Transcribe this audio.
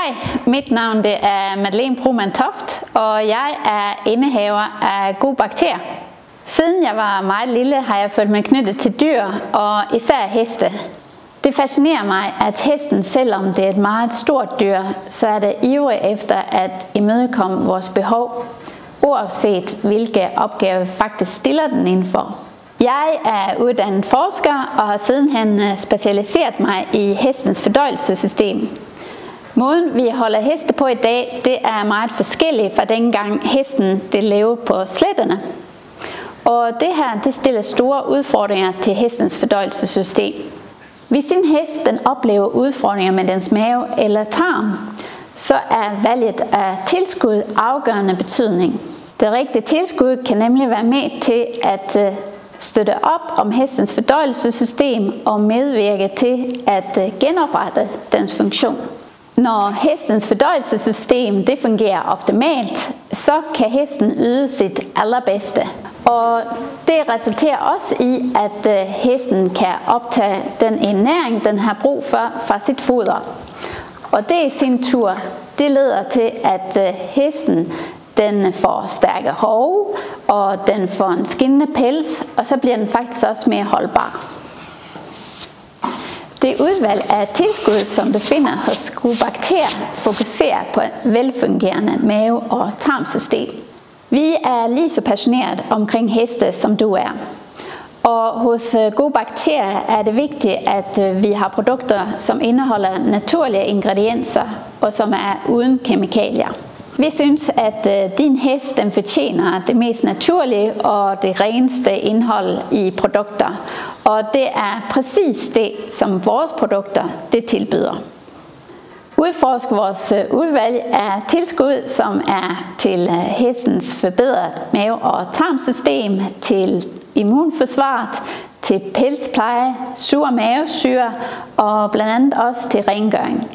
Hej, mit navn det er Madeleine Broman Toft, og jeg er indehaver af God Bakter. Siden jeg var meget lille, har jeg følt mig knyttet til dyr, og især heste. Det fascinerer mig, at hesten, selvom det er et meget stort dyr, så er det ivrig efter at imødekomme vores behov, uanset hvilke opgaver vi faktisk stiller den indenfor. Jeg er uddannet forsker og har sidenhen specialiseret mig i hestens fordøjelsessystem. Måden vi holder heste på i dag, det er meget forskelligt fra dengang hesten det levede på sletterne. Og det her det stiller store udfordringer til hestens fordøjelsessystem. Hvis en hest den oplever udfordringer med dens mave eller tarm, så er valget af tilskud afgørende betydning. Det rigtige tilskud kan nemlig være med til at støtte op om hestens fordøjelsessystem og medvirke til at genoprette dens funktion. Når hestens fordøjelsessystem det fungerer optimalt, så kan hesten yde sit allerbedste. Og det resulterer også i, at hesten kan optage den ernæring, den har brug for fra sit foder. Og det i sin tur, det leder til, at hesten den får stærke hove, og den får en skinnende pels, og så bliver den faktisk også mere holdbar. Det udvalg af tilskud, som du finder hos God Bakter, fokuserer på et velfungerende mave- og tarmsystem. Vi er lige så passionerede omkring heste, som du er. Og hos God Bakter er det vigtigt, at vi har produkter, som indeholder naturlige ingredienser, og som er uden kemikalier. Vi synes, at din hest den fortjener det mest naturlige og det reneste indhold i produkter. Og det er præcis det, som vores produkter det tilbyder. Udforsk vores udvalg af tilskud, som er til hestens forbedrede mave- og tarmsystem, til immunforsvaret, til pelspleje, sur mavesyre og blandt andet også til rengøring.